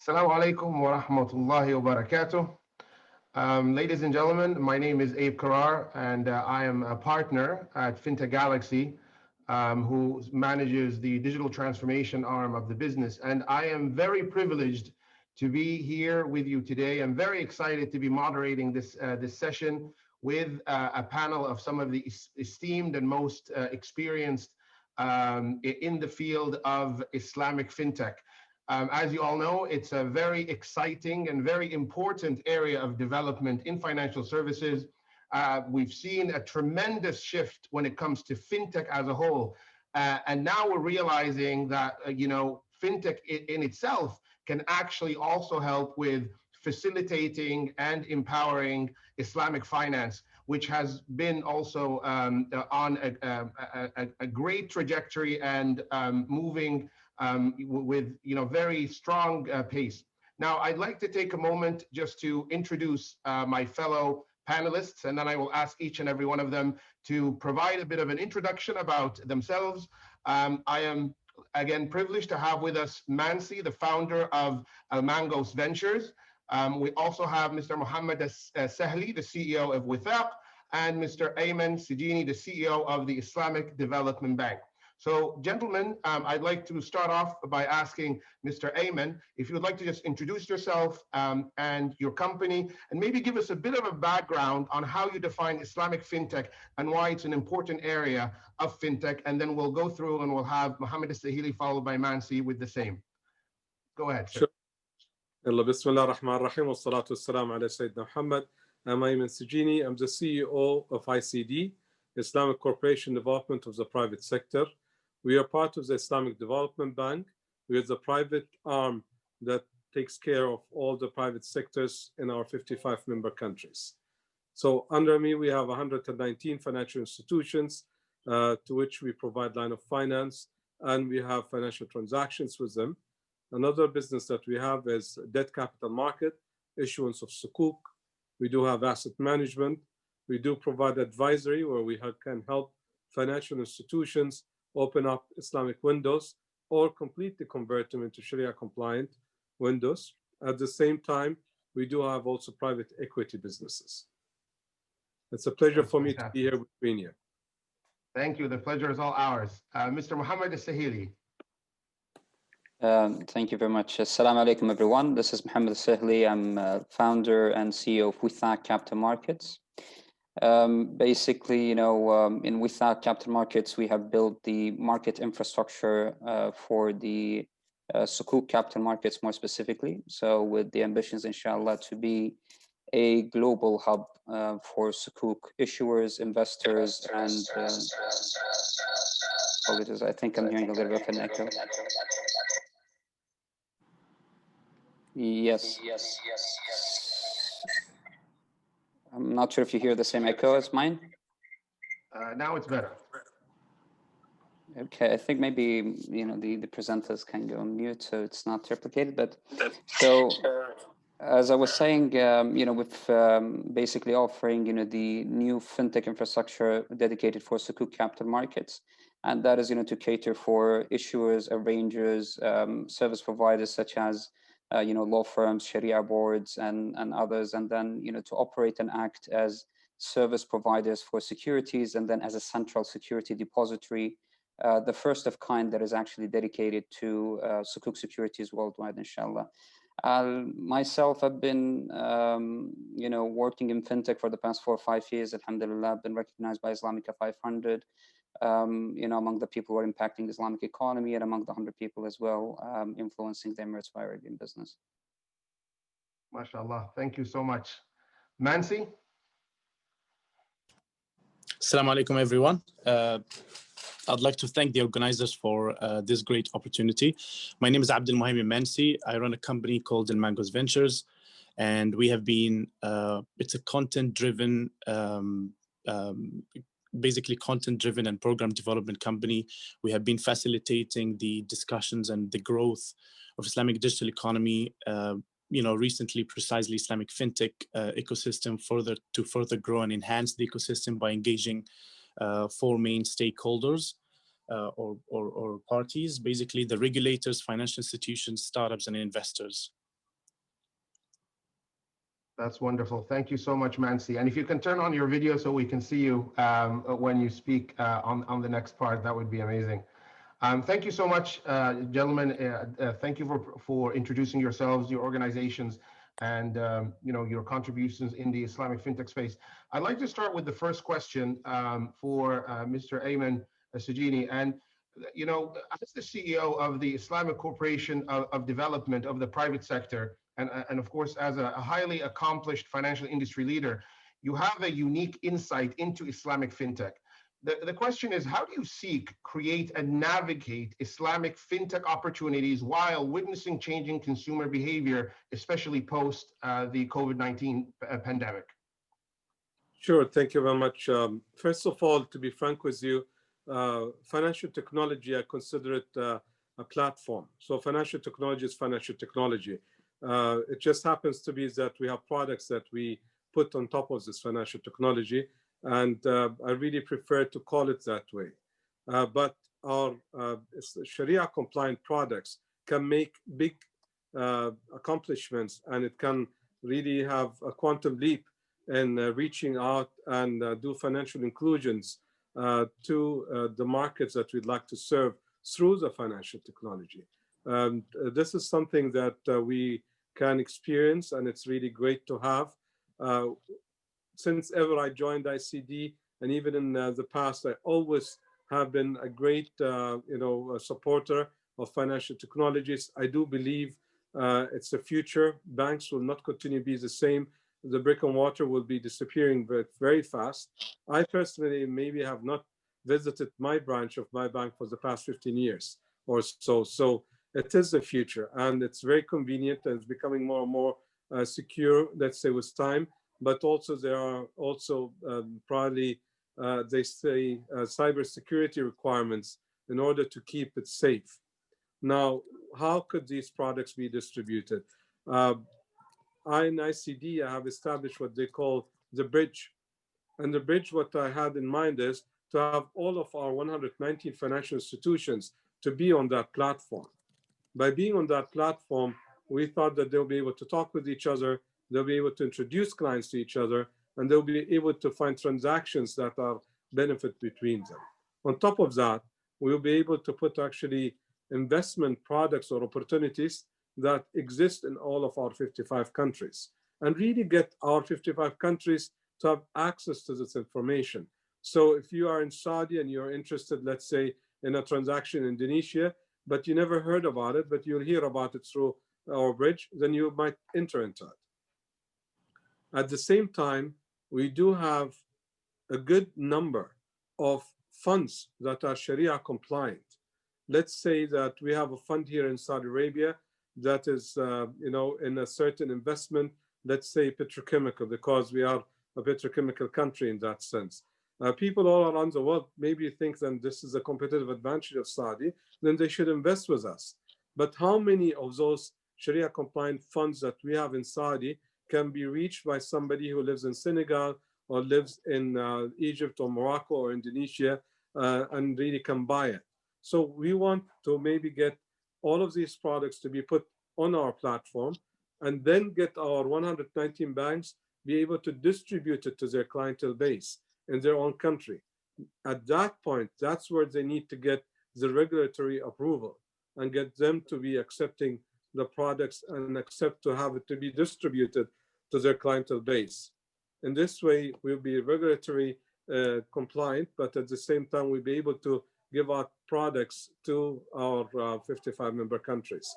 Assalamu alaikum wa rahmatullahi wa barakatuh. Ladies and gentlemen, my name is Abe Karar, and I am a partner at Fintech Galaxy, who manages the digital transformation arm of the business. And I am very privileged to be here with you today. I'm very excited to be moderating this session with a panel of some of the esteemed and most experienced in the field of Islamic Fintech. As you all know, it's a very exciting and very important area of development in financial services. We've seen a tremendous shift when it comes to fintech as a whole. And now we're realizing that, fintech in itself can actually also help with facilitating and empowering Islamic finance, which has been also on a great trajectory and moving with very strong pace. Now, I'd like to take a moment just to introduce my fellow panelists, and then I will ask each and every one of them to provide a bit of an introduction about themselves. I am, again, privileged to have with us Mansi, the founder of Mangos Ventures. We also have Mr. Mohamed Sahli, the CEO of Withaq, and Mr. Ayman Sijini, the CEO of the Islamic Development Bank. So, gentlemen, I'd like to start off by asking Mr. Ayman if you would like to just introduce yourself and your company, and maybe give us a bit of a background on how you define Islamic fintech and why it's an important area of fintech. And then we'll go through and we'll have Mohamed Sahili followed by Mansi with the same. Go ahead, sir. Sure. Bismillah ar-Rahman ar-Rahim wa salatu wa-salam ala Sayyidina Muhammad. I'm Ayman Sijini. I'm the CEO of ICD, Islamic Corporation Development of the Private Sector. We are part of the Islamic Development Bank. We are the private arm that takes care of all the private sectors in our 55 member countries. So under me, we have 119 financial institutions to which we provide line of finance, and we have financial transactions with them. Another business that we have is debt capital market, issuance of sukuk. We do have asset management. We do provide advisory where we can help financial institutions open up Islamic windows or completely convert them into Sharia compliant windows. At the same time, we do have also private equity businesses. It's a pleasure for me to be here between you. Thank you. The pleasure is all ours. Mr. Mohamed Sahili. Thank you very much. Assalamu alaikum, everyone. This is Mohamed Sahli. I'm founder and CEO of Withaq Capital Markets. Basically, in Withaq Capital Markets, we have built the market infrastructure for the sukuk capital markets more specifically. So with the ambitions, inshallah, to be a global hub for sukuk issuers, investors, and apologies, I think I'm hearing a little bit of an echo. Yes. I'm not sure if you hear the same echo as mine. Now it's better. Okay, I think maybe the presenters can go on mute so it's not replicated. But so as I was saying, with basically offering the new fintech infrastructure dedicated for sukuk capital markets, and that is to cater for issuers, arrangers, service providers such as law firms, Sharia boards, and others, and then to operate and act as service providers for securities, and then as a central security depository, the first of kind that is actually dedicated to sukuk securities worldwide, inshallah. Myself, I've been working in fintech for the past 4 or 5 years. Alhamdulillah, I've been recognized by Islamica 500. Among the people who are impacting the Islamic economy, and among the 100 people as well, influencing the Emirates by Arabian business. MashaAllah. Thank you so much. Mansi? Assalamu alaikum, everyone. I'd like to thank the organizers for this great opportunity. My name is Abdul Mohamed Mansi. I run a company called Mangos Ventures, and we have been, it's a content-driven, basically content-driven and program development company. We have been facilitating the discussions and the growth of Islamic digital economy, recently precisely Islamic fintech ecosystem to further grow and enhance the ecosystem by engaging 4 main stakeholders or parties, basically the regulators, financial institutions, startups, and investors. That's wonderful. Thank you so much, Mansi. And if you can turn on your video so we can see you when you speak on the next part, that would be amazing. Thank you so much, gentlemen. Thank you for introducing yourselves, your organizations, and your contributions in the Islamic fintech space. I'd like to start with the first question for Mr. Ayman Sajini. And as the CEO of the Islamic Corporation of Development of the private sector, and of course, as a highly accomplished financial industry leader, you have a unique insight into Islamic fintech. The question is, how do you seek, create, and navigate Islamic fintech opportunities while witnessing changing consumer behavior, especially post the COVID-19 pandemic? Sure, thank you very much. First of all, to be frank with you, financial technology, I consider it a platform. So financial technology is financial technology. It just happens to be that we have products that we put on top of this financial technology, and I really prefer to call it that way. But our Sharia compliant products can make big accomplishments, and it can really have a quantum leap in reaching out and do financial inclusions to the markets that we'd like to serve through the financial technology. This is something that we can experience, and it's really great to have. Since ever I joined ICD, and even in the past, I always have been a great supporter of financial technologies. I do believe it's the future. Banks will not continue to be the same. The brick and mortar will be disappearing very, very fast. I personally maybe have not visited my branch of my bank for the past 15 years or so. So it is the future, and it's very convenient, and it's becoming more and more secure, let's say, with time. But also there are also probably, they say, cybersecurity requirements in order to keep it safe. Now, how could these products be distributed? I in ICD, I have established what they call the bridge. And the bridge, what I had in mind is to have all of our 119 financial institutions to be on that platform. By being on that platform, we thought that they'll be able to talk with each other, they'll be able to introduce clients to each other, and they'll be able to find transactions that are benefit between them. On top of that, we'll be able to put actually investment products or opportunities that exist in all of our 55 countries, and really get our 55 countries to have access to this information. So if you are in Saudi and you're interested, let's say, in a transaction in Indonesia, but you never heard about it, but you'll hear about it through our bridge, then you might enter into it. At the same time, we do have a good number of funds that are Sharia compliant. Let's say that we have a fund here in Saudi Arabia that is, in a certain investment, let's say petrochemical, because we are a petrochemical country in that sense. People all around the world maybe think that this is a competitive advantage of Saudi, then they should invest with us. But how many of those Sharia compliant funds that we have in Saudi can be reached by somebody who lives in Senegal or lives in Egypt or Morocco or Indonesia and really can buy it? So we want to maybe get all of these products to be put on our platform, and then get our 119 banks be able to distribute it to their clientele base in their own country. At that point, that's where they need to get the regulatory approval and get them to be accepting the products and accept to have it to be distributed to their clientele base. In this way, we'll be regulatory compliant, but at the same time, we'll be able to give out products to our 55 member countries.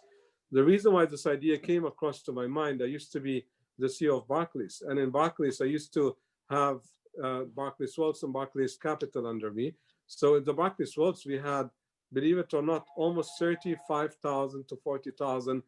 The reason why this idea came across to my mind, I used to be the CEO of Barclays, and in Barclays, I used to have Barclays Wealth and Barclays Capital under me. So in the Barclays Wealth, we had, believe it or not, almost 35,000 to 40,000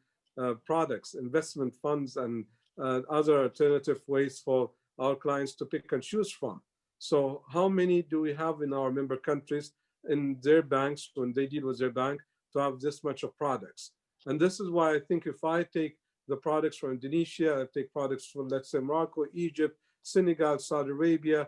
products, investment funds, and other alternative ways for our clients to pick and choose from. So how many do we have in our member countries in their banks when they deal with their bank to have this much of products? And this is why I think if I take the products from Indonesia, I take products from, let's say, Morocco, Egypt, Senegal, Saudi Arabia,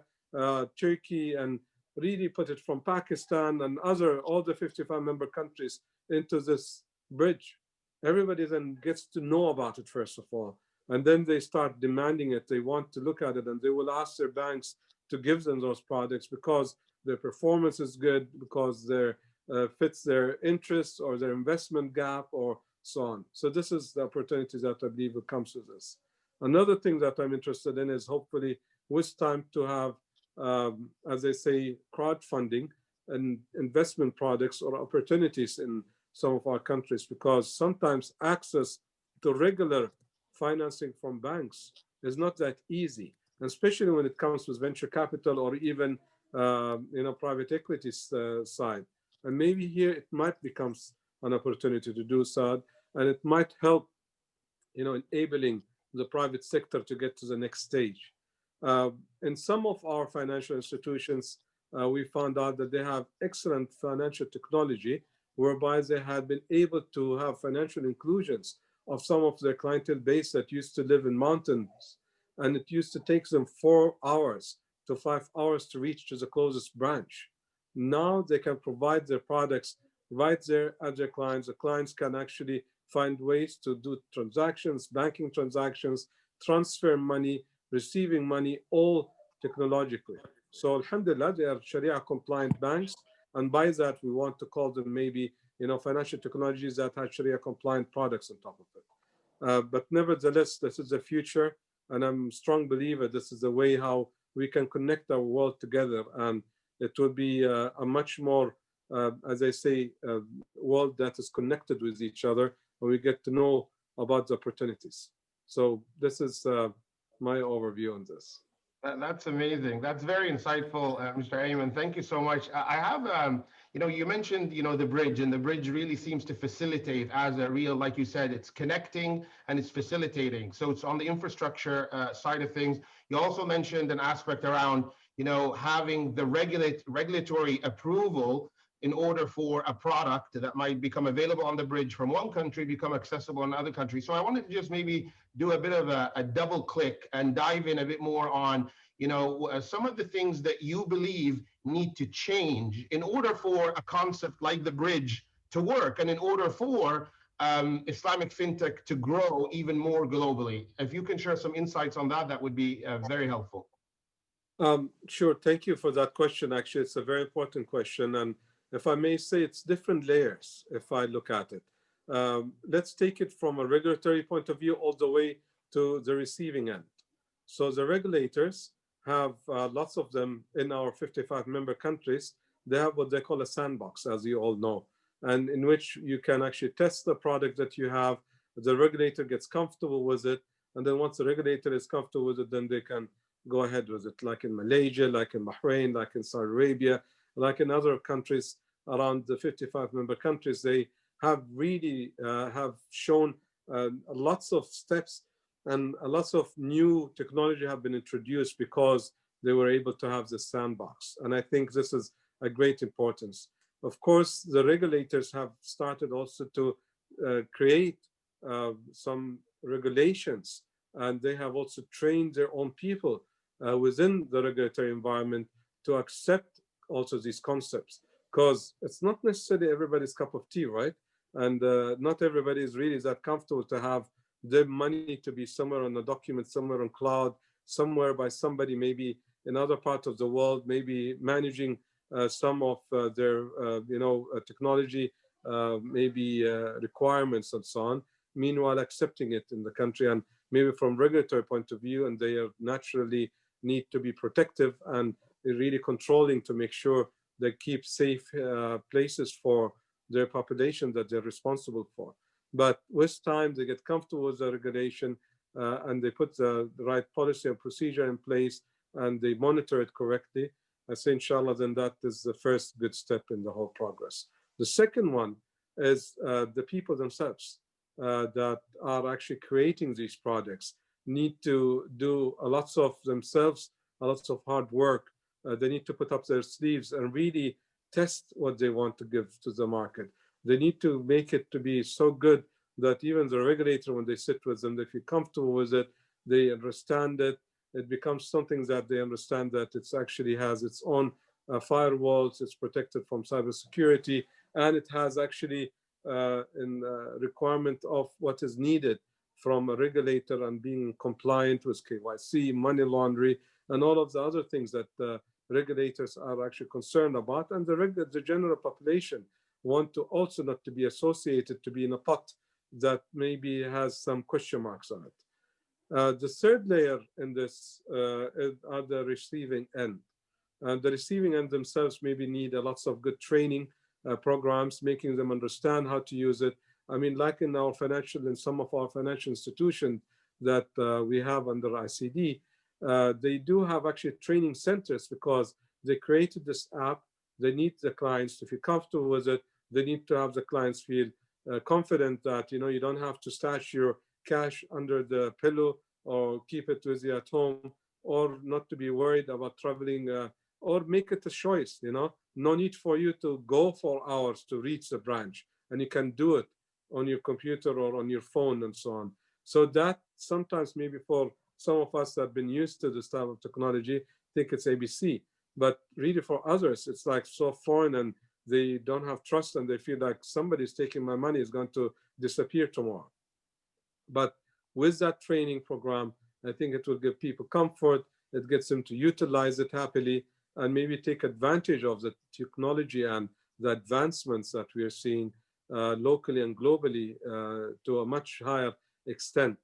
Turkey, and really put it from Pakistan and all the 55 member countries into this bridge, everybody then gets to know about it, first of all. And then they start demanding it. They want to look at it, and they will ask their banks to give them those products because their performance is good, because their fits their interests or their investment gap or so on. So this is the opportunity that I believe will comes with this. Another thing that I'm interested in is hopefully with time to have, as I say, crowdfunding and investment products or opportunities in some of our countries, because sometimes access to regular financing from banks is not that easy, especially when it comes with venture capital or even private equity side. And maybe here it might become an opportunity to do so, and it might help, enabling the private sector to get to the next stage. In some of our financial institutions, we found out that they have excellent financial technology, whereby they had been able to have financial inclusions of some of their clientele base that used to live in mountains, and it used to take them 4 hours to 5 hours to reach to the closest branch. Now they can provide their products right there at their clients. The clients can actually find ways to do transactions, banking transactions, transfer money, receiving money, all technologically. So alhamdulillah, they are Sharia compliant banks. And by that, we want to call them maybe, financial technologies that have Sharia compliant products on top of it. But nevertheless, this is the future. And I'm a strong believer this is the way how we can connect our world together. And it will be a much more, as I say, world that is connected with each other, and we get to know about the opportunities. So this is my overview on this. That's amazing. That's very insightful, Mr. Ayman. Thank you so much. I have, you mentioned, the bridge, and the bridge really seems to facilitate as a real, like you said, it's connecting and it's facilitating. So it's on the infrastructure side of things. You also mentioned an aspect around, having the regulatory approval in order for a product that might become available on the bridge from one country become accessible in another country. So I wanted to just maybe do a bit of a double click and dive in a bit more on, some of the things that you believe need to change in order for a concept like the bridge to work, and in order for Islamic fintech to grow even more globally. If you can share some insights on that, that would be very helpful. Sure. Thank you for that question. Actually, it's a very important question. And if I may say, it's different layers if I look at it. Let's take it from a regulatory point of view all the way to the receiving end. So the regulators have lots of them in our 55 member countries. They have what they call a sandbox, as you all know, and in which you can actually test the product that you have. The regulator gets comfortable with it. And then once the regulator is comfortable with it, then they can go ahead with it, like in Malaysia, like in Bahrain, like in Saudi Arabia, like in other countries around the 55 member countries. They have really have shown lots of steps, and lots of new technology have been introduced because they were able to have this sandbox. And I think this is a great importance. Of course, the regulators have started also to create some regulations, and they have also trained their own people within the regulatory environment to accept also these concepts, because it's not necessarily everybody's cup of tea, right? And not everybody is really that comfortable to have their money to be somewhere on a document, somewhere on cloud, somewhere by somebody maybe in other parts of the world, maybe managing some of their technology maybe requirements and so on, meanwhile accepting it in the country, and maybe from regulatory point of view, and they are naturally need to be protective and really controlling to make sure they keep safe places for their population that they're responsible for. But with time, they get comfortable with the regulation and they put the right policy and procedure in place, and they monitor it correctly. I say, inshallah, then that is the first good step in the whole progress. The second one is the people themselves that are actually creating these products need to do a lot of themselves, a lot of hard work. They need to put up their sleeves and really test what they want to give to the market. They need to make it to be so good that even the regulator, when they sit with them, they feel comfortable with it, they understand it. It becomes something that they understand that it actually has its own firewalls, it's protected from cybersecurity, and it has actually requirement of what is needed from a regulator and being compliant with KYC, money laundering, and all of the other things that regulators are actually concerned about, and the general population want to also not to be associated to be in a pot that maybe has some question marks on it. The third layer in this are the receiving end. The receiving end themselves maybe need lots of good training programs, making them understand how to use it. I mean, like in some of our financial institutions that we have under ICD, they do have actually training centers because they created this app. They need the clients to feel comfortable with it. They need to have the clients feel confident that, you don't have to stash your cash under the pillow or keep it with you at home, or not to be worried about traveling, or make it a choice, no need for you to go for hours to reach the branch, and you can do it on your computer or on your phone and so on. So that sometimes maybe for some of us that have been used to this type of technology think it's ABC, but really for others it's like so foreign, and they don't have trust, and they feel like somebody's taking my money, is going to disappear tomorrow. But with that training program, I think it will give people comfort. It gets them to utilize it happily and maybe take advantage of the technology and the advancements that we are seeing locally and globally to a much higher extent.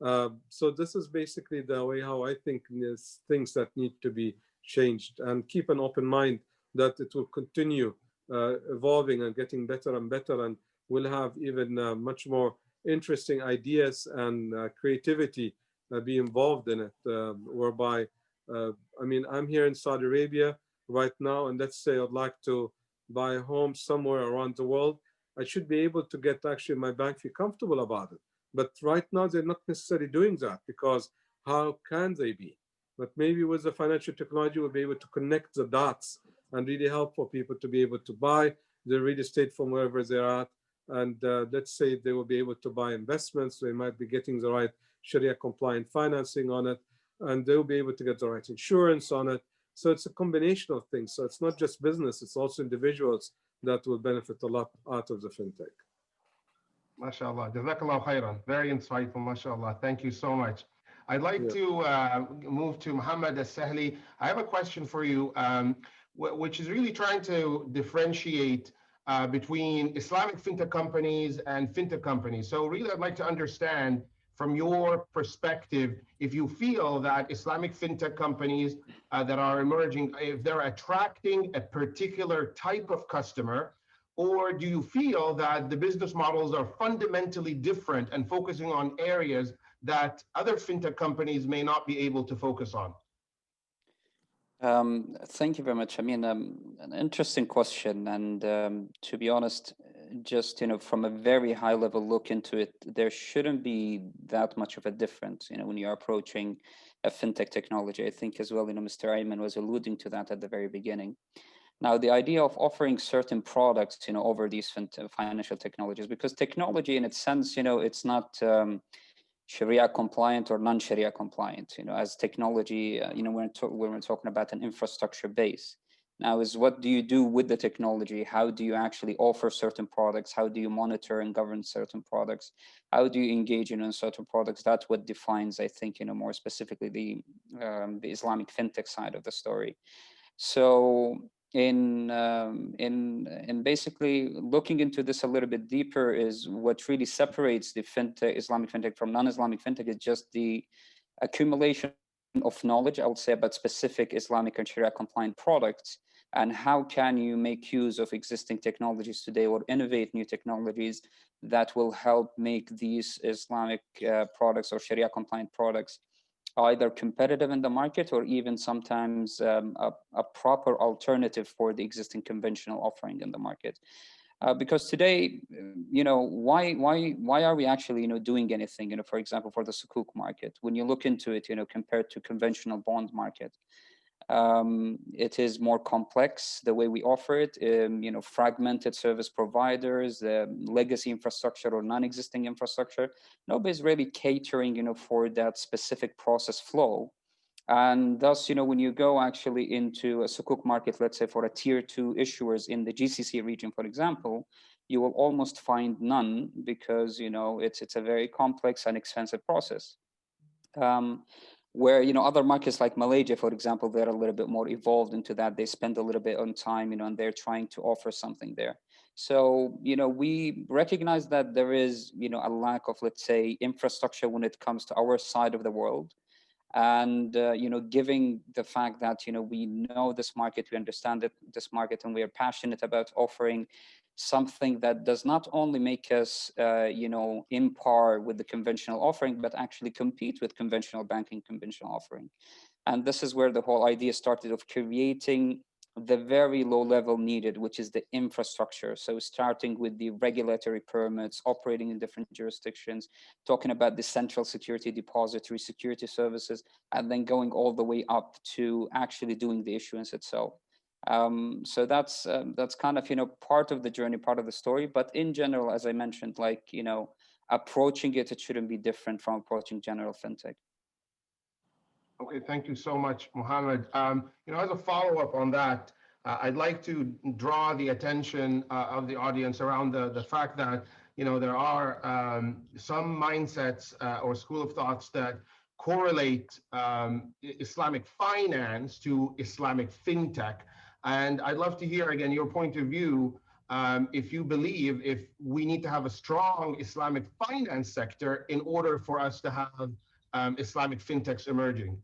So this is basically the way how I think there's things that need to be changed, and keep an open mind that it will continue evolving and getting better and better, and we'll have even much more interesting ideas and creativity be involved in it, whereby, I mean, I'm here in Saudi Arabia right now, and let's say I'd like to buy a home somewhere around the world. I should be able to get actually my bank feel comfortable about it. But right now, they're not necessarily doing that, because how can they be? But maybe with the financial technology, we'll be able to connect the dots and really help for people to be able to buy the real estate from wherever they're at. And let's say they will be able to buy investments. They might be getting the right Sharia compliant financing on it, and they'll be able to get the right insurance on it. So it's a combination of things. So it's not just business, it's also individuals that will benefit a lot out of the fintech. MashaAllah. Jazakallah khairan. Very insightful, mashallah. Thank you so much. I'd like to move to Mohamed Salah. I have a question for you, which is really trying to differentiate between Islamic fintech companies and fintech companies. So really, I'd like to understand from your perspective, if you feel that Islamic fintech companies that are emerging, if they're attracting a particular type of customer, or do you feel that the business models are fundamentally different and focusing on areas that other fintech companies may not be able to focus on? Thank you very much. I mean, an interesting question, and to be honest, just from a very high level look into it, there shouldn't be that much of a difference. When you're approaching a fintech technology, I think as well. Mr. Ayman was alluding to that at the very beginning. Now, the idea of offering certain products, over these financial technologies, because technology in its sense, it's not Sharia compliant or non-Sharia compliant, as technology, when we're talking about an infrastructure base. Now is what do you do with the technology? How do you actually offer certain products? How do you monitor and govern certain products? How do you engage in certain products? That's what defines, I think, more specifically the Islamic fintech side of the story. So in basically looking into this a little bit deeper, is what really separates the fintech, Islamic fintech from non-Islamic fintech, is just the accumulation of knowledge, I would say, about specific Islamic and Sharia compliant products, and how can you make use of existing technologies today or innovate new technologies that will help make these Islamic products or Sharia compliant products either competitive in the market, or even sometimes a proper alternative for the existing conventional offering in the market. Because today, why are we actually, doing anything, for example, for the sukuk market? When you look into it, compared to conventional bond market, it is more complex the way we offer it. Fragmented service providers, legacy infrastructure or non-existing infrastructure. Nobody's really catering, for that specific process flow And thus, when you go actually into a sukuk market, let's say for a tier 2 issuers in the GCC region, for example, you will almost find none because, it's a very complex and expensive process. Where, other markets like Malaysia, for example, they're a little bit more evolved into that. They spend a little bit on time, and they're trying to offer something there. So, we recognize that there is, a lack of, let's say, infrastructure when it comes to our side of the world. And given the fact that we know this market, we understand this market, and we are passionate about offering something that does not only make us in par with the conventional offering, but actually compete with conventional banking, conventional offering. And this is where the whole idea started of creating the very low level needed, which is the infrastructure. So starting with the regulatory permits, operating in different jurisdictions, talking about the central security depository, security services, and then going all the way up to actually doing the issuance itself. So that's kind of, part of the journey, part of the story. But in general, as I mentioned, approaching it shouldn't be different from approaching general fintech. Okay, thank you so much, Mohamed. As a follow-up on that, I'd like to draw the attention of the audience around the fact that there are some mindsets or school of thoughts that correlate Islamic finance to Islamic fintech. And I'd love to hear again your point of view. If you believe if we need to have a strong Islamic finance sector in order for us to have Islamic fintechs emerging?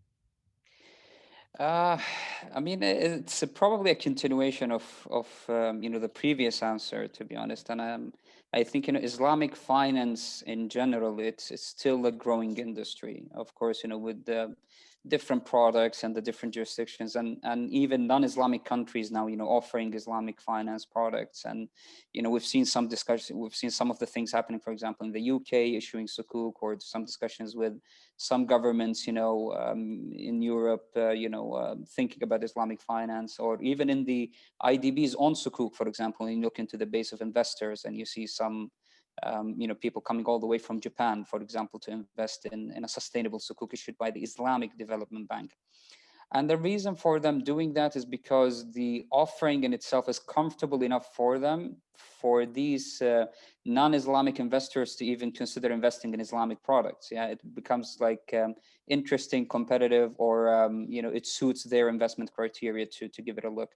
I mean, it's probably a continuation of the previous answer, to be honest. And I think Islamic finance in general, it's still a growing industry. Of course, with the different products and the different jurisdictions, and even non-Islamic countries now, offering Islamic finance products. And we've seen some discussion, we've seen some of the things happening, for example, in the UK issuing sukuk, or some discussions with some governments, in Europe, thinking about Islamic finance, or even in the IDB's own sukuk, for example. You look into the base of investors, and you see some people coming all the way from Japan, for example, to invest in a sustainable sukuk issued by the Islamic Development Bank. And the reason for them doing that is because the offering in itself is comfortable enough for them, for these non-Islamic investors to even consider investing in Islamic products. Yeah, it becomes interesting, competitive, or it suits their investment criteria to give it a look.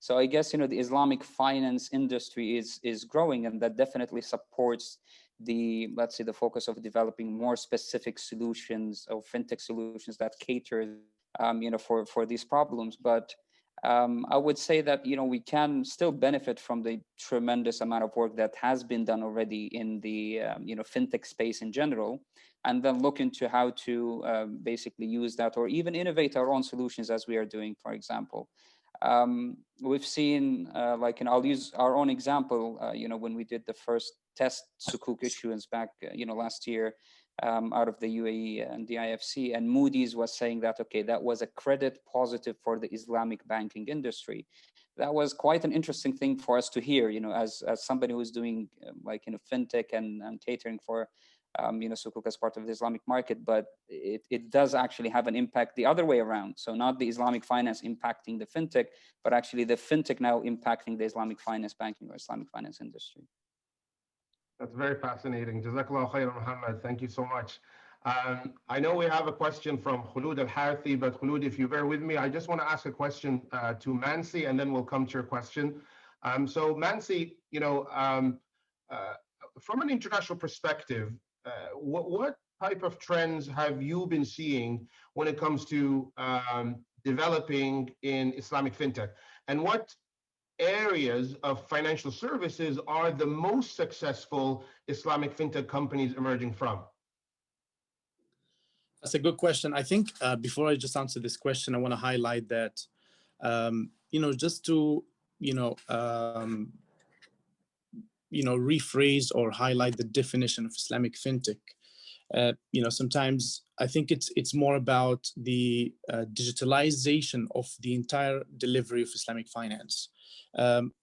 So I guess the Islamic finance industry is growing, and that definitely supports the, let's say, the focus of developing more specific solutions, or fintech solutions that cater for these problems. But I would say that we can still benefit from the tremendous amount of work that has been done already in the fintech space in general, and then look into how to basically use that, or even innovate our own solutions, as we are doing, for example. We've seen, I'll use our own example, when we did the first test sukuk issuance back, last year, out of the UAE and the IFC, and Moody's was saying that, okay, that was a credit positive for the Islamic banking industry. That was quite an interesting thing for us to hear, as somebody who's doing fintech and catering for sukuk as part of the Islamic market. But it does actually have an impact the other way around. So not the Islamic finance impacting the fintech, but actually the fintech now impacting the Islamic finance banking or Islamic finance industry. That's very fascinating. Jazakallah khairan, Muhammad. Thank you so much. I know we have a question from Khulud Al-Harthi, but Khulud, if you bear with me, I just want to ask a question to Mansi, and then we'll come to your question. So Mansi, from an international perspective, what type of trends have you been seeing when it comes to developing in Islamic fintech? And what areas of financial services are the most successful Islamic fintech companies emerging from? That's a good question. I think before I just answer this question, I want to highlight that, just to, rephrase or highlight the definition of Islamic fintech. sometimes I think it's more about the digitalization of the entire delivery of Islamic finance.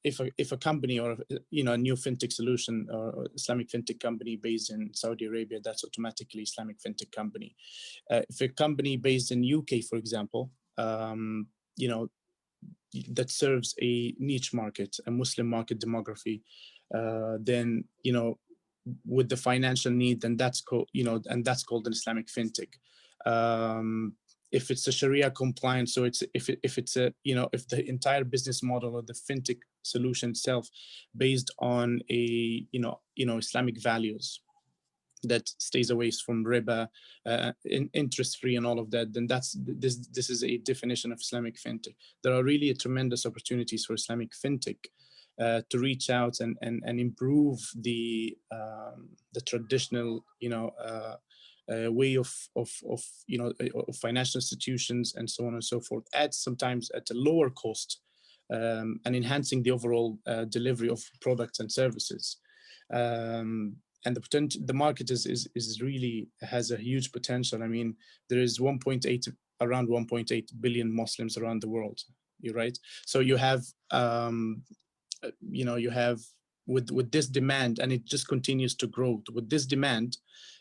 If a company or a new fintech solution or Islamic fintech company based in Saudi Arabia, that's automatically Islamic fintech company. If a company based in UK, for example, that serves a niche market, a Muslim market demography, then with the financial need, then that's called an Islamic fintech. If it's a Sharia compliant, so if the entire business model of the fintech solution itself based on a Islamic values that stays away from riba, interest free, and all of that, then this is a definition of Islamic fintech. There are really tremendous opportunities for Islamic fintech to reach out and improve the traditional way of financial institutions and so on and so forth, sometimes at a lower cost, and enhancing the overall delivery of products and services. And the market is really has a huge potential. I mean, there is around 1.8 billion Muslims around the world. You're right. So you have with this demand, and it just continues to grow. With this demand,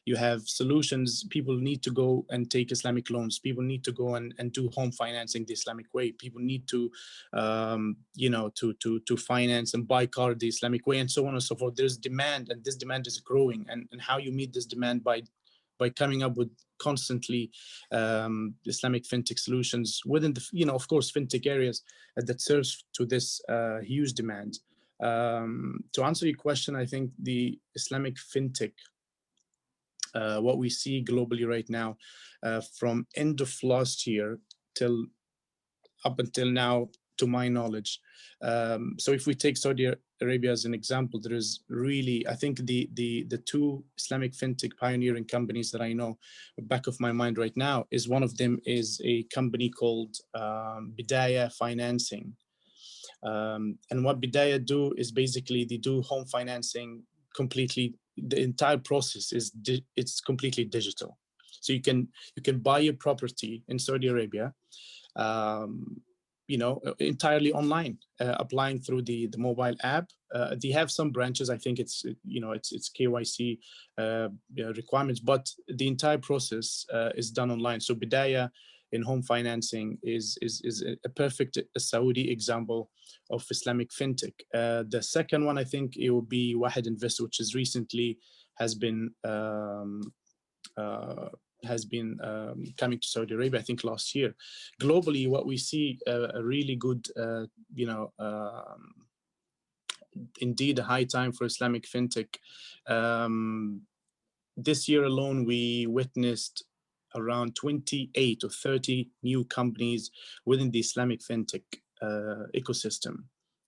you have solutions. People need to go and take Islamic loans. People need to go and do home financing the Islamic way. People need to, to finance and buy car the Islamic way, and so on and so forth. There's demand, and this demand is growing. And how you meet this demand by coming up with constantly Islamic fintech solutions within the, of course, fintech areas that serves to this huge demand. To answer your question, I think the Islamic fintech, what we see globally right now, from end of last year up until now, to my knowledge. So if we take Saudi Arabia as an example, there is really, I think the two Islamic fintech pioneering companies that I know back of my mind right now is one of them is a company called Bidaya Financing. And what Bidaya do is basically they do home financing completely. The entire process it's completely digital. So you can buy a property in Saudi Arabia, entirely online, applying through the mobile app. They have some branches. I think it's KYC requirements, but the entire process is done online. So Bidaya in home financing is a perfect Saudi example of Islamic fintech. The second one, I think it will be Wahed Invest, which is recently has been coming to Saudi Arabia, I think last year. Globally, what we see a really good, indeed a high time for Islamic fintech. This year alone, we witnessed around 28 or 30 new companies within the Islamic fintech ecosystem.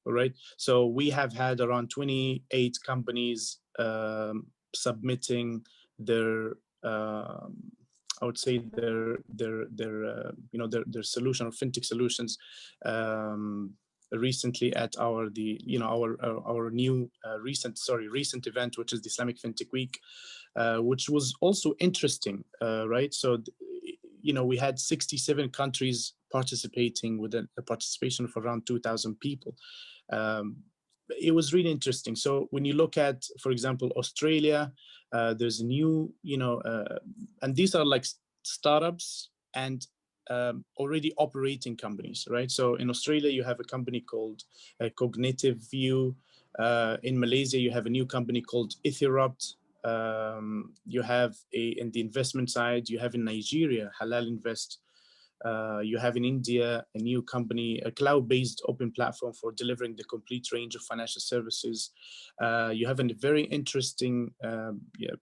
All right. So we have had around 28 companies submitting their I would say their solution or fintech solutions recently at our new recent event, which is the Islamic Fintech Week, which was also interesting, right? So we had 67 countries participating with a participation of around 2,000 people. It was really interesting. So when you look at, for example, Australia, there's a new, and these are like startups and already operating companies, right? So in Australia, you have a company called Cognitive View. In Malaysia, you have a new company called Etherupt. You have in the investment side, you have in Nigeria, Halal Invest. You have in India a new company, a cloud-based open platform for delivering the complete range of financial services. You have a very interesting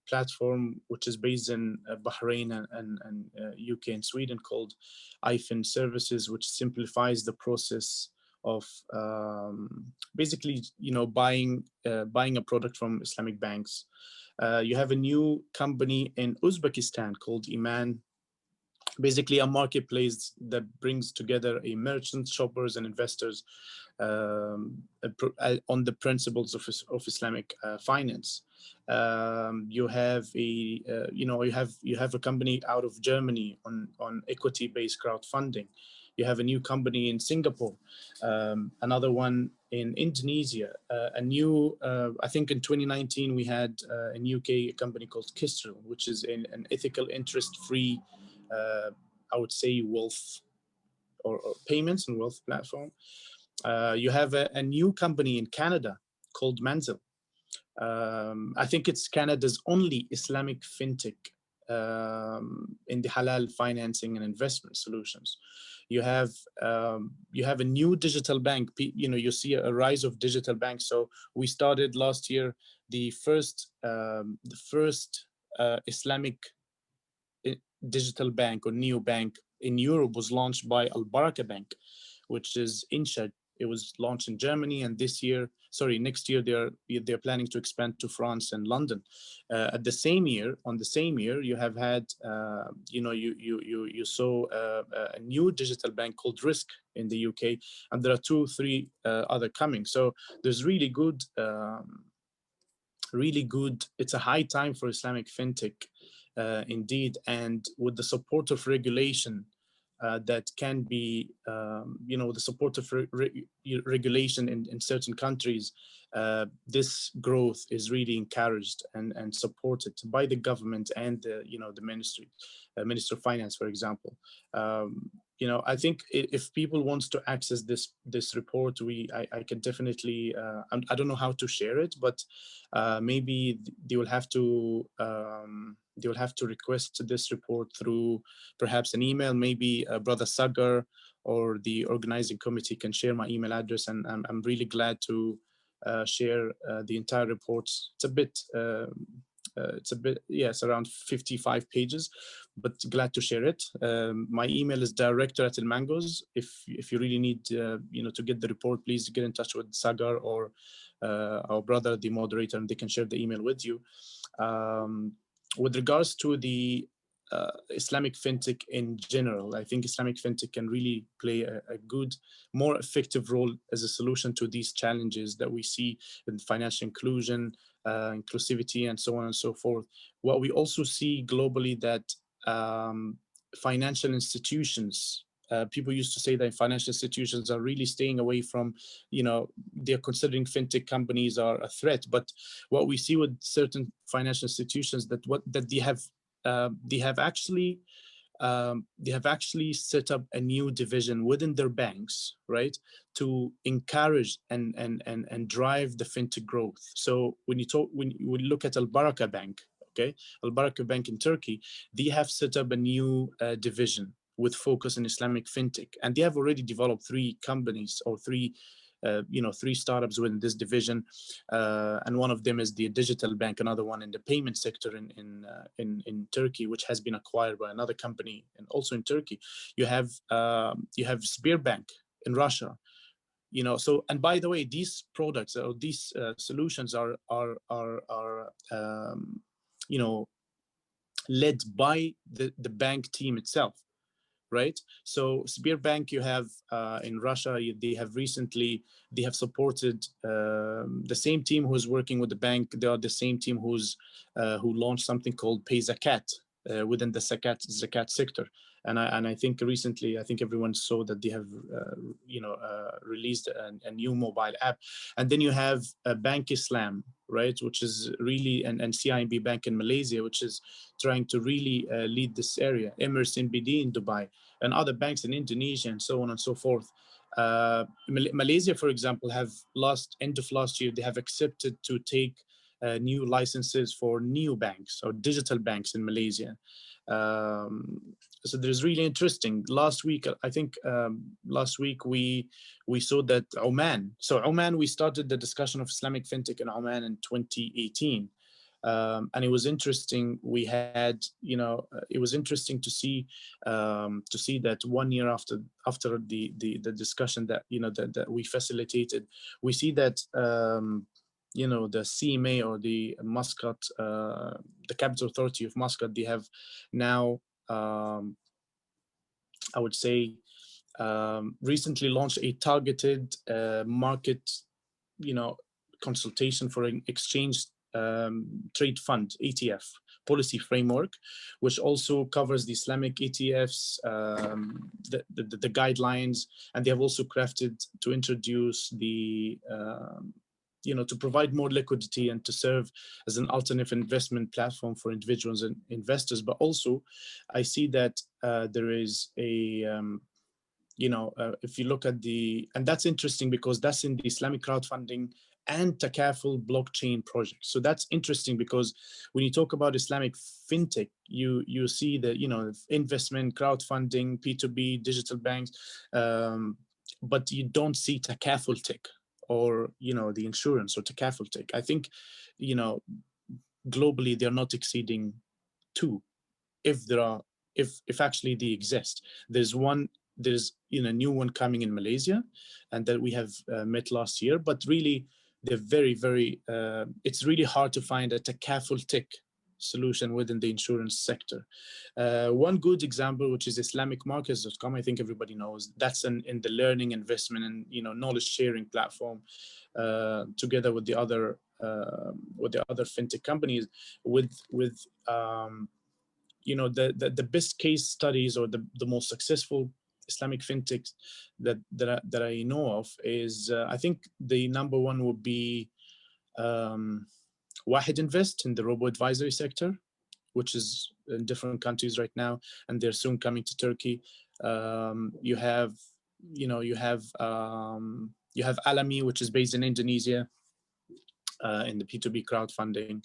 platform which is based in Bahrain and UK and Sweden called iFin Services, which simplifies the process of basically buying a product from Islamic banks. You have a new company in Uzbekistan called Iman, basically a marketplace that brings together a merchants, shoppers, and investors on the principles of Islamic finance. You have a you have a company out of Germany on equity-based crowdfunding. You have a new company in Singapore, another one in Indonesia, a new, I think in 2019 we had in UK a company called Kistrel, which is an ethical, interest-free, I would say, wealth or payments and wealth platform. You have a new company in Canada called Manzil. I think it's Canada's only Islamic fintech in the halal financing and investment solutions. You have a new digital bank. You see a rise of digital banks. So we started last year the first Islamic digital bank or neobank in Europe was launched by Al Baraka Bank, which is Inshad. It was launched in Germany, and next year they're planning to expand to France and London. On the same year, you have had you saw a new digital bank called Risk in the UK, and there are 2-3 other coming. So there's really good. It's a high time for Islamic fintech, indeed, and with the support of regulation. That can be, the support of regulation in certain countries, this growth is really encouraged and supported by the government and the ministry, Minister of Finance, for example. I think if people want to access this report, I can definitely, I don't know how to share it, but maybe they will have to request this report through perhaps an email. Maybe Brother Sagar or the organizing committee can share my email address, and I'm really glad to share the entire report. It's around 55 pages, but glad to share it. My email is director@ilmangos. If you really need to get the report, please get in touch with Sagar or our brother, the moderator, and they can share the email with you. With regards to the Islamic fintech in general, I think Islamic fintech can really play a good, more effective role as a solution to these challenges that we see in financial inclusion, inclusivity, and so on and so forth. What we also see globally that financial institutions, people used to say that financial institutions are really staying away from, they're considering fintech companies are a threat. But what we see with certain financial institutions that they have actually set up a new division within their banks, right, to encourage and drive the fintech growth. So when you look at Al Baraka Bank, okay, Al Baraka Bank in Turkey, they have set up a new division with focus on Islamic fintech, and they have already developed 3 companies or 3 startups within this division, and one of them is the digital bank, another one in the payment sector in Turkey, which has been acquired by another company, and also in Turkey you have Sberbank in Russia. So, and by the way, these products or these solutions are led by the bank team itself. Right. So Sberbank, you have in Russia, they have supported the same team who's working with the bank. They are the same team who launched something called Pay Zakat within the zakat sector. And I think recently, I think everyone saw that they have released a new mobile app. And then you have Bank Islam, right, which is really, and CIMB Bank in Malaysia, which is trying to really lead this area. Emirates NBD in Dubai, and other banks in Indonesia, and so on and so forth. Malaysia, for example, end of last year, they have accepted to take new licenses for neobanks or digital banks in Malaysia. So there's really interesting. Last week, I think we saw that Oman. So Oman, we started the discussion of Islamic fintech in Oman in 2018. And it was interesting. We had, it was interesting to see that 1 year after the discussion that that we facilitated, we see that the CMA or the Muscat, the Capital Authority of Muscat, they have now I would say, recently launched a targeted market, consultation for an exchange trade fund, ETF, policy framework, which also covers the Islamic ETFs, the guidelines, and they have also crafted to introduce the, to provide more liquidity and to serve as an alternative investment platform for individuals and investors. But also, I see that there is a, if you look at and that's interesting because that's in the Islamic crowdfunding and Takaful blockchain project. So that's interesting because when you talk about Islamic fintech, you see that, investment, crowdfunding, P2B, digital banks, but you don't see Takaful tech or, the insurance or Takaful tech. I think, globally, they're not exceeding 2, if actually they exist. There's a new one coming in Malaysia, and that we have met last year, but really they're very, very, it's really hard to find a Takaful tech solution within the insurance sector. One good example, which is IslamicMarkets.com, I think everybody knows, that's in the learning, investment, and knowledge sharing platform, together with the other fintech companies, with the best case studies or the most successful Islamic fintechs that I know of is, I think the number one would be Wahid Invest in the robo-advisory sector, which is in different countries right now, and they're soon coming to Turkey. You have Alami, which is based in Indonesia, in the P2B crowdfunding.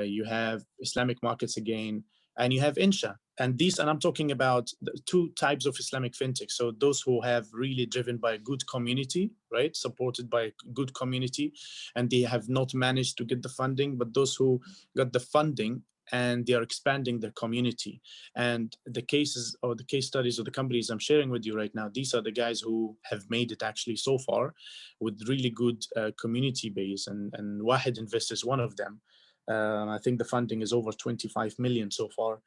You have Islamic Markets again, and you have Insha. And I'm talking about the 2 types of Islamic fintech. So those who have really driven by a good community, right? Supported by a good community, and they have not managed to get the funding, but those who got the funding and they are expanding their community. And the cases or the case studies of the companies I'm sharing with you right now, these are the guys who have made it actually so far with really good community base. And Wahid Invest is one of them. I think the funding is over 25 million so far.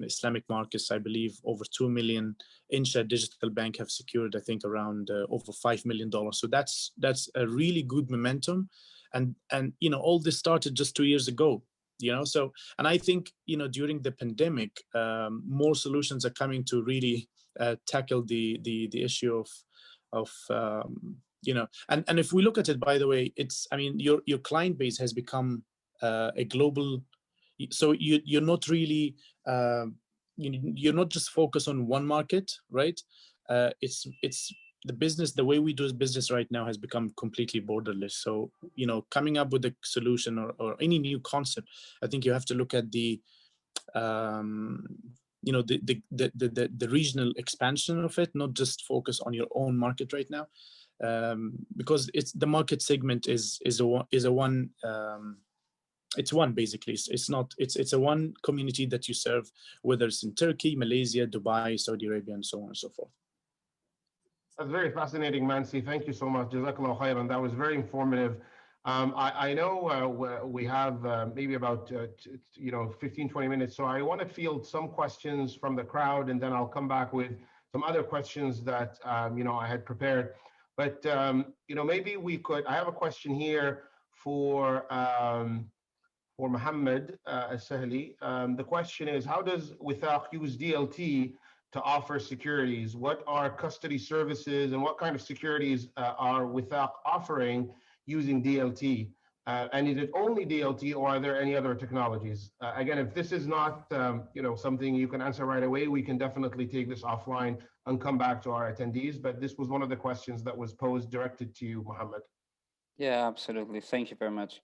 Islamic Markets, I believe, over 2 million. Insha Digital Bank have secured, I think, around over $5 million. So that's a really good momentum. And all this started just 2 years ago. So, and I think, during the pandemic, more solutions are coming to really tackle the issue of and if we look at it, by the way, your client base has become a global, so you're not really you're not just focused on one market, right? It's the way we do business right now has become completely borderless. So coming up with a solution or any new concept, I think you have to look at the regional expansion of it, not just focus on your own market right now, because the market segment is a one. It's one, basically. It's a one community that you serve, whether it's in Turkey, Malaysia, Dubai, Saudi Arabia, and so on and so forth. That's very fascinating, Mansi. Thank you so much. Jazakallah khairan. That was very informative. I know we have maybe about 15, 20 minutes. So I want to field some questions from the crowd, and then I'll come back with some other questions that I had prepared. But maybe we could. I have a question here for Mohamed Sahli. The question is, how does Withaq use DLT to offer securities? What are custody services and what kind of securities are Withaq offering using DLT? And is it only DLT, or are there any other technologies? Again, if this is not something you can answer right away, we can definitely take this offline and come back to our attendees. But this was one of the questions that was posed directed to you, Mohammed. Yeah, absolutely. Thank you very much.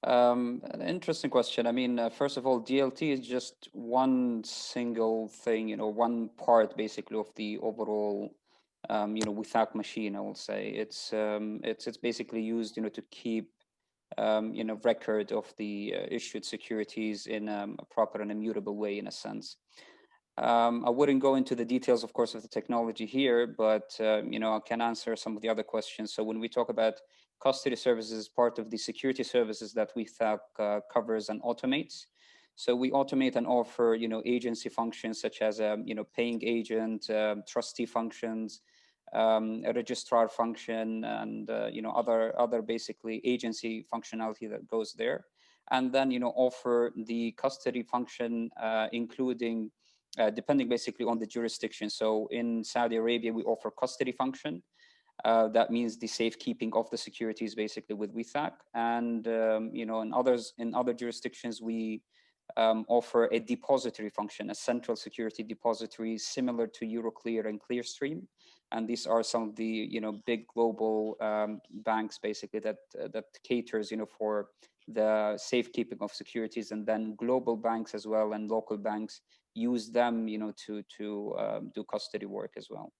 An interesting question. First of all, DLT is just one single thing, one part basically of the overall, Withaq machine. I will say it's basically used, to keep, record of the issued securities in a proper and immutable way, in a sense. I wouldn't go into the details, of course, of the technology here, but I can answer some of the other questions. So when we talk about custody services, part of the security services that Withaq covers and automates. So we automate and offer, agency functions such as, paying agent, trustee functions, a registrar function, and other basically agency functionality that goes there, and then offer the custody function, including depending basically on the jurisdiction. So in Saudi Arabia, we offer custody function. That means the safekeeping of the securities basically with WITHAC. And in other jurisdictions, we offer a depository function, a central security depository similar to Euroclear and Clearstream. And these are some of the big global banks basically that caters for the safekeeping of securities, and then global banks as well and local banks use them to do custody work as well.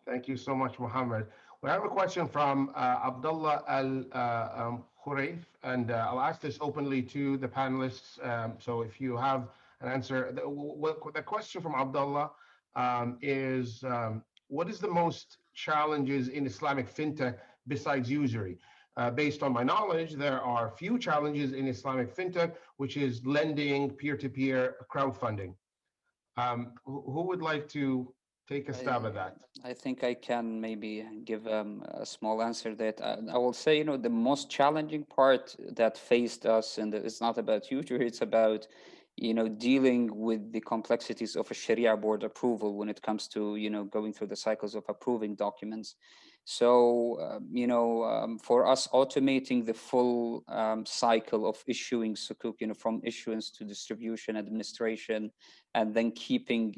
Thank you so much, Mohammed. We have a question from Abdullah Al-Khuraif, and I'll ask this openly to the panelists. So if you have an answer, the question from Abdullah is, what is the most challenges in Islamic fintech besides usury? Based on my knowledge, there are few challenges in Islamic fintech, which is lending, peer-to-peer, crowdfunding. Who would like to take a stab at that? I think I can maybe give a small answer that I will say, the most challenging part that faced us, and it's not about usury, it's about, dealing with the complexities of a Sharia board approval when it comes to, going through the cycles of approving documents. So, for us, automating the full cycle of issuing sukuk, from issuance to distribution, administration, and then keeping,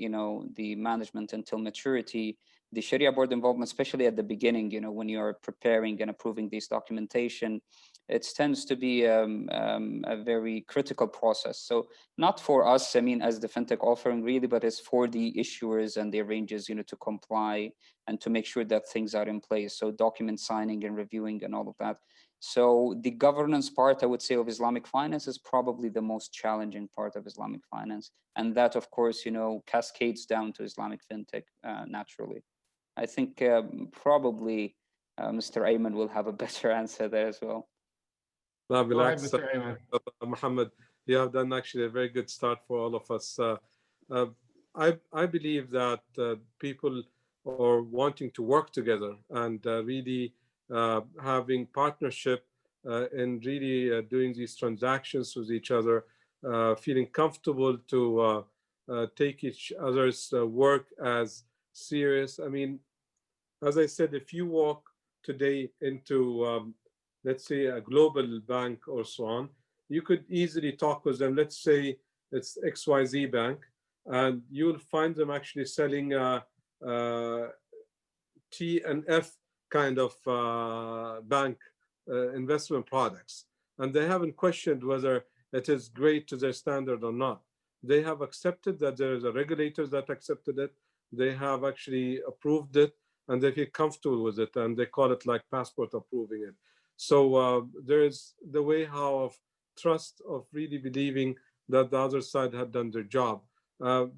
the management until maturity, the Sharia board involvement, especially at the beginning, when you're preparing and approving these documentation, it tends to be a very critical process. So not for us, as the fintech offering really, but it's for the issuers and the arrangers, to comply and to make sure that things are in place. So document signing and reviewing and all of that. So the governance part, I would say, of Islamic finance is probably the most challenging part of Islamic finance. And that, of course, cascades down to Islamic fintech naturally. I think probably Mr. Ayman will have a better answer there as well. No, Go ahead, Mr. Ayman. Mohammed, you have done actually a very good start for all of us. I believe that people are wanting to work together and really having partnership and really doing these transactions with each other, feeling comfortable to take each other's work as serious. As I said, if you walk today into let's say a global bank or so on, you could easily talk with them. Let's say it's XYZ Bank, and you'll find them actually selling T and F kind of bank investment products. And they haven't questioned whether it is great to their standard or not. They have accepted that there is a regulator that accepted it. They have actually approved it, and they feel comfortable with it, and they call it like passport approving it. So there is the way how of trust of really believing that the other side had done their job.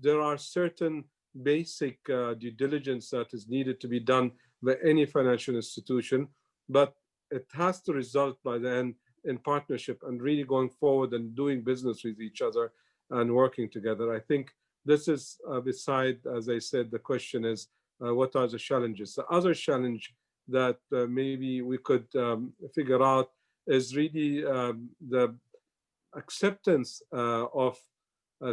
There are certain basic due diligence that is needed to be done by any financial institution, but it has to result by the end in partnership and really going forward and doing business with each other and working together. I think this is beside, as I said, the question is, what are the challenges? The other challenge that maybe we could figure out is really the acceptance of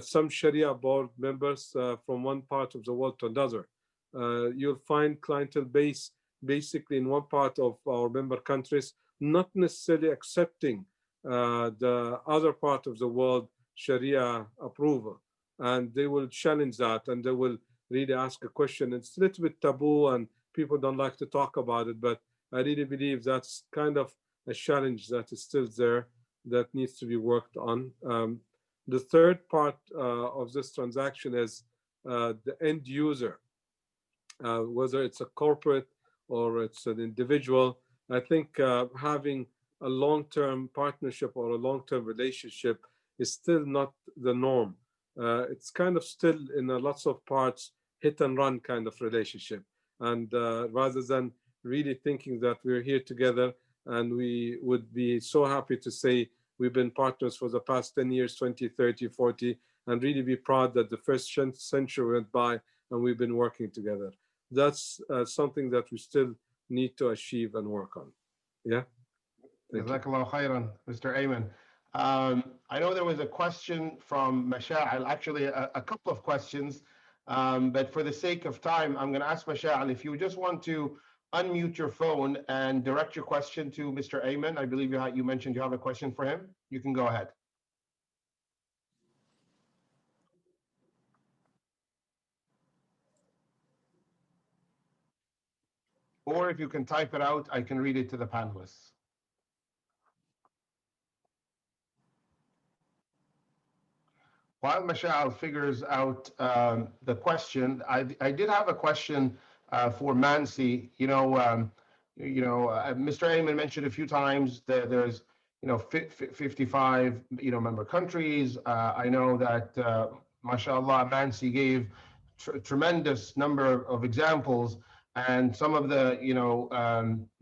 some Sharia board members from one part of the world to another. You'll find clientele base basically in one part of our member countries not necessarily accepting the other part of the world Sharia approval, and they will challenge that and they will really ask a question. It's a little bit taboo and people don't like to talk about it, but I really believe that's kind of a challenge that is still there that needs to be worked on. The third part of this transaction is the end user, whether it's a corporate or it's an individual. I think having a long-term partnership or a long-term relationship is still not the norm. It's kind of still in lots of parts hit and run kind of relationship. And rather than really thinking that we're here together and we would be so happy to say we've been partners for the past 10 years, 20, 30, 40, and really be proud that the first century went by and we've been working together. That's something that we still need to achieve and work on. Yeah. Jazakallah khairan, Mr. Ayman. I know there was a question from Masha'al, actually a couple of questions, but for the sake of time, I'm going to ask Masha'al if you just want to unmute your phone and direct your question to Mr. Ayman. I believe you mentioned you have a question for him. You can go ahead. Or if you can type it out, I can read it to the panelists. While Masha'al figures out the question, I did have a question for Mansi. Mr. Ayman mentioned a few times that there's 55 member countries. I know that mashallah, Mansi gave tremendous number of examples, and some of the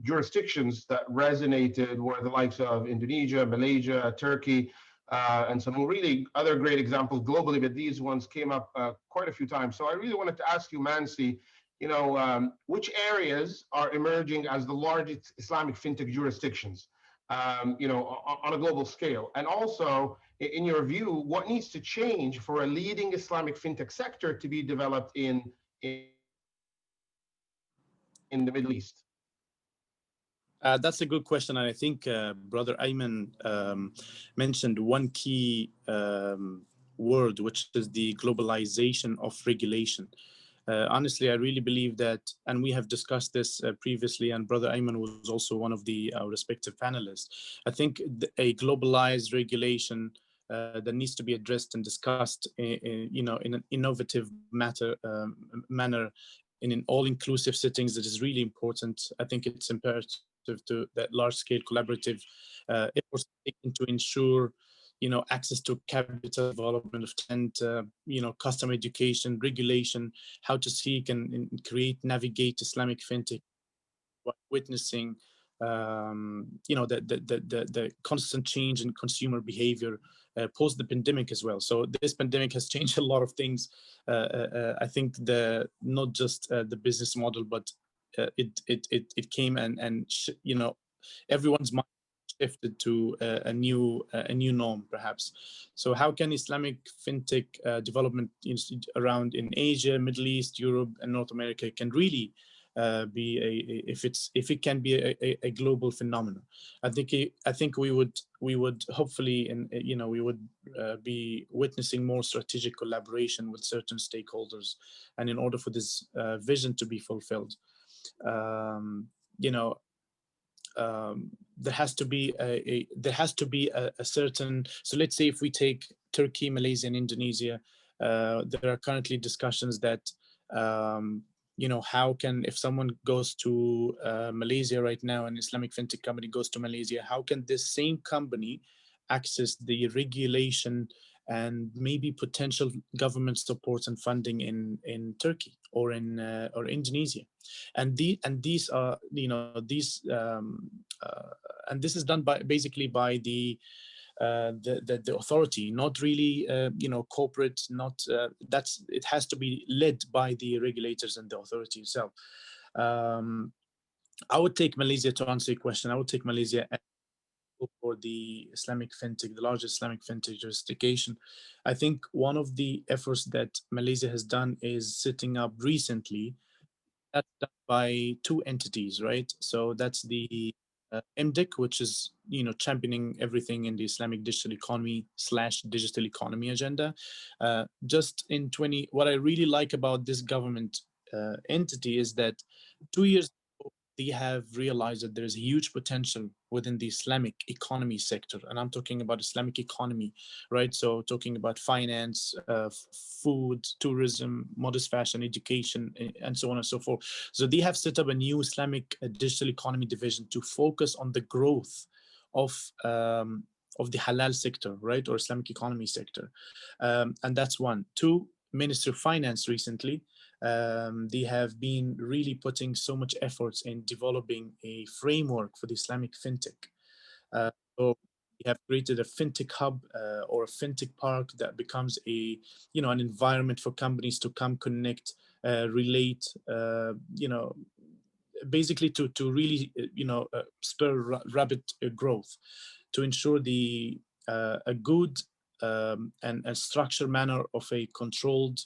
jurisdictions that resonated were the likes of Indonesia, Malaysia, Turkey. And some really other great examples globally, but these ones came up quite a few times. So I really wanted to ask you, Mansi, which areas are emerging as the largest Islamic fintech jurisdictions, on a global scale? And also, in your view, what needs to change for a leading Islamic fintech sector to be developed in the Middle East? That's a good question. And I think Brother Ayman mentioned one key word, which is the globalization of regulation. Honestly, I really believe that, and we have discussed this previously, and Brother Ayman was also one of the respective panelists. I think a globalized regulation that needs to be addressed and discussed in an innovative manner, in an all-inclusive settings, that is really important. I think it's imperative to that large-scale collaborative efforts to ensure, access to capital development of talent, customer education, regulation, how to seek and create, navigate Islamic fintech, while witnessing, the constant change in consumer behavior post the pandemic as well. So this pandemic has changed a lot of things. I think not just the business model, but it came and everyone's mind shifted to a new norm, perhaps. So how can Islamic fintech development around in Asia, Middle East, Europe, and North America can really be if it can be a global phenomenon? I think we would hopefully, and we would be witnessing more strategic collaboration with certain stakeholders, and in order for this vision to be fulfilled, there has to be a certain. So let's say if we take Turkey, Malaysia, and Indonesia, there are currently discussions that how can, if someone goes to Malaysia right now, an Islamic fintech company goes to Malaysia, how can this same company access the regulation and maybe potential government support and funding in Turkey or in or Indonesia? And these are and this is done basically by the authority, not really corporate, not it has to be led by the regulators and the authority itself. I would take Malaysia, to answer your question. I would take Malaysia for the Islamic fintech, the largest Islamic fintech jurisdiction. I think one of the efforts that Malaysia has done is setting up recently, that's done by two entities, right? So that's the MDEC, which is championing everything in the Islamic digital economy / digital economy agenda. What I really like about this government entity is that 2 years ago, they have realized that there's huge potential within the Islamic economy sector, and I'm talking about Islamic economy, right? So talking about finance, food, tourism, modest fashion, education, and so on and so forth. So they have set up a new Islamic digital economy division to focus on the growth of the halal sector, right, or Islamic economy sector, and that's one. Two, Minister of Finance recently, they have been really putting so much efforts in developing a framework for the Islamic fintech. So We have created a fintech hub or a fintech park that becomes a, an environment for companies to come connect, relate, basically to really, spur rapid growth, to ensure a good and a structured manner of a controlled,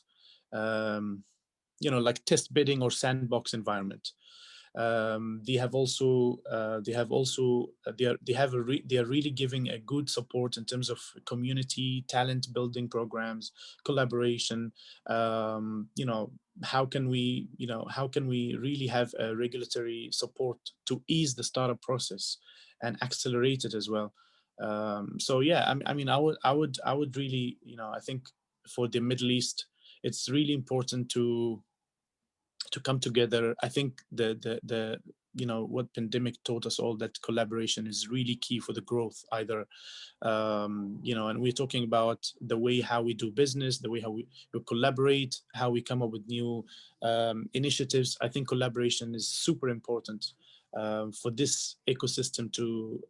like test bidding or sandbox environment. They are really giving a good support in terms of community talent building programs, collaboration. How can we really have a regulatory support to ease the startup process and accelerate it as well. So yeah, I mean, I would really, I think for the Middle East, it's really important to come together. I think the what pandemic taught us all, that collaboration is really key for the growth, either and we're talking about the way how we do business, the way how we collaborate, how we come up with new initiatives. I think collaboration is super important for this ecosystem to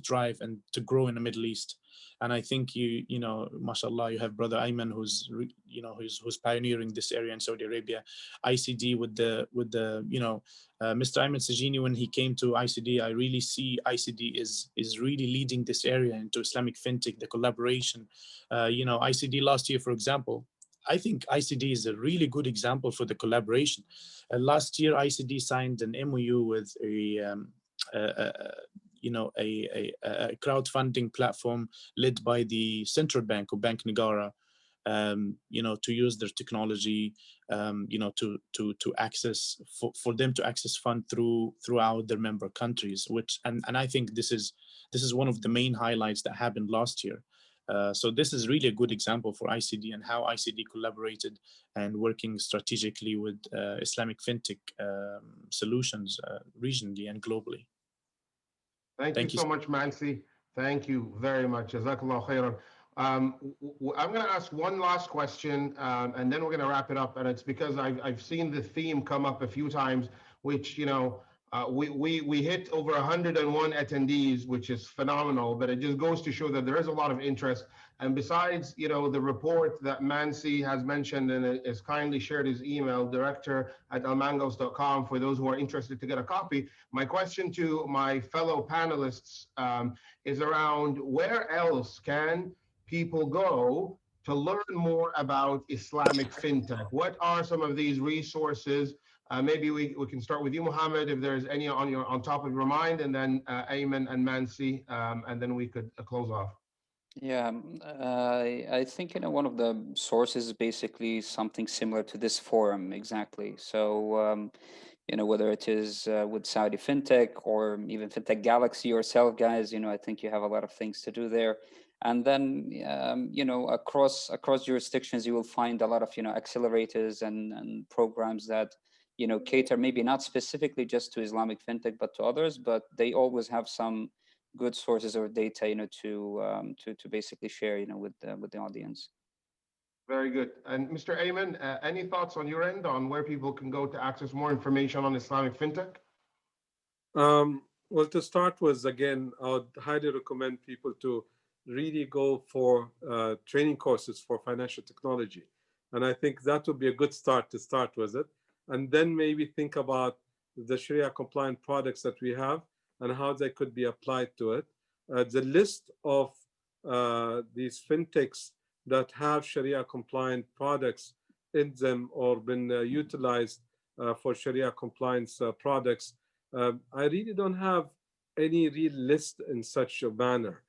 thrive and to grow in the Middle East. And I think mashallah, you have brother Ayman who's pioneering this area in Saudi Arabia. ICD with the Mr. Ayman Sajini, when he came to ICD, I really see ICD is really leading this area into Islamic fintech, the collaboration. ICD last year, for example, I think ICD is a really good example for the collaboration. Last year, ICD signed an MOU with a crowdfunding platform led by the central bank, or Bank Negara, to use their technology, to access, for them to access fund throughout their member countries, and I think this is one of the main highlights that happened last year. So this is really a good example for ICD and how ICD collaborated and working strategically with Islamic fintech solutions regionally and globally. Thank you so much, Mansi. Thank you very much. Jazakallah khairan. I'm going to ask one last question, and then we're going to wrap it up. And it's because I've seen the theme come up a few times, which, we hit over 101 attendees, which is phenomenal, but it just goes to show that there is a lot of interest. And besides, the report that Mansi has mentioned and has kindly shared his email, director@almangos.com, for those who are interested to get a copy. My question to my fellow panelists is around, where else can people go to learn more about Islamic fintech? What are some of these resources? Maybe we can start with you, Mohamed, if there's any on top of your mind, and then Ayman and Mansi, and then we could close off. Yeah, I think one of the sources is basically something similar to this forum, exactly. So whether it is with Saudi Fintech or even Fintech Galaxy yourself, guys, I think you have a lot of things to do there. And then across jurisdictions, you will find a lot of accelerators and programs that cater maybe not specifically just to Islamic fintech, but to others. But they always have some good sources of data, to basically share, with the audience. Very good. And Mr. Ayman, any thoughts on your end on where people can go to access more information on Islamic fintech? Well, to start with, again, I would highly recommend people to really go for training courses for financial technology. And I think that would be a good start to start with it. And then maybe think about the Sharia compliant products that we have and how they could be applied to it. The list of these fintechs that have Sharia compliant products in them or been utilized for Sharia compliance products, I really don't have any real list in such a manner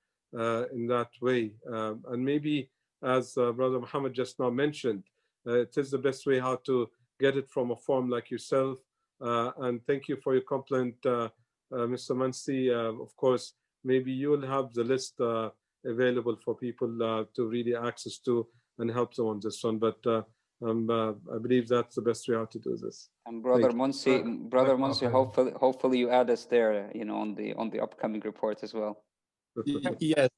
in that way. And maybe, as Brother Muhammad just now mentioned, it is the best way how to get it from a forum like yourself. And thank you for your compliment, Mr. Mansi. Of course, maybe you will have the list available for people to really access to and help them on this one. But I believe that's the best way how to do this. And Brother Munsi, hopefully you add us there, on the upcoming report as well. Yes.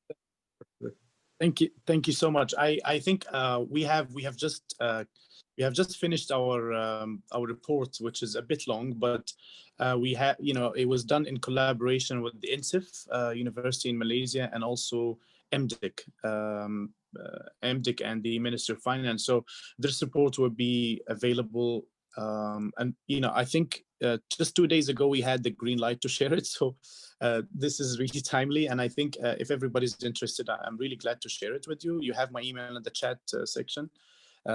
Thank you so much. I think we have just finished our report, which is a bit long, but we have, it was done in collaboration with the INSIF University in Malaysia, and also MDIC, MDIC and the Minister of Finance. So this report will be available, and I think just 2 days ago we had the green light to share it. So this is really timely, and I think if everybody's interested, I'm really glad to share it with you. You have my email in the chat section.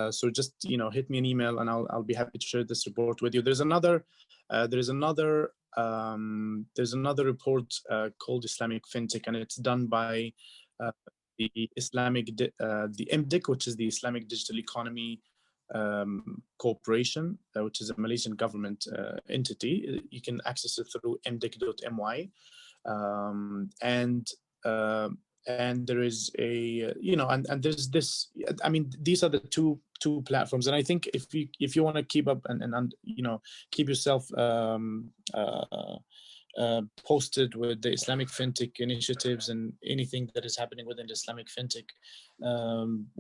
So just hit me an email, and I'll be happy to share this report with you. There's another report called Islamic Fintech, and it's done by the MDIC, which is the Islamic Digital Economy Corporation, which is a Malaysian government entity. You can access it through mdic.my, and there is a and there's this. I mean, these are the two platforms, and I think if you want to keep up and keep yourself posted with the Islamic Fintech initiatives and anything that is happening within the Islamic Fintech,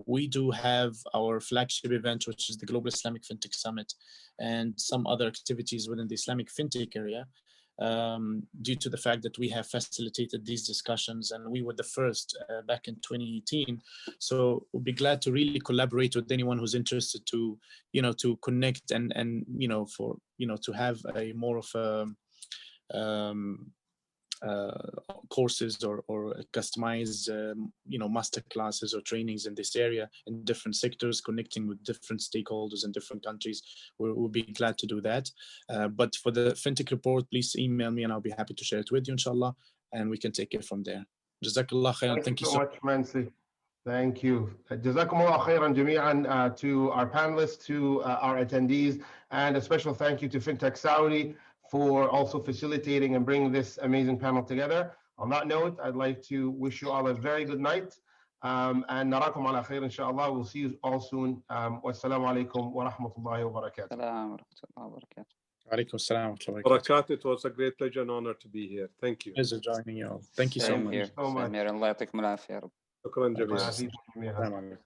we do have our flagship event, which is the Global Islamic Fintech Summit, and some other activities within the Islamic Fintech area. Due to the fact that we have facilitated these discussions, and we were the first back in 2018. So we'll be glad to really collaborate with anyone who's interested to, to connect and to have a more of a courses or customized master classes or trainings in this area in different sectors, connecting with different stakeholders in different countries. We'll be glad to do that. But for the Fintech report, please email me and I'll be happy to share it with you, inshallah, and we can take it from there. Jazakallah khairan. Thank you so much, Mansi. Thank you. Jazakumullah khairan jami'an to our panelists, to our attendees, and a special thank you to Fintech Saudi for also facilitating and bringing this amazing panel together. On that note, I'd like to wish you all a very good night, and narakum ala khair inshallah. We'll see you all soon. Wassalamu alaikum wa rahmatullahi wa barakatuh. Alaikum assalam wa barakatuh. It was a great pleasure and honor to be here. Thank you. Pleasure joining you all. Thank you so much. Same here. Allah yatikum al-afiyah. Shukran jameelan.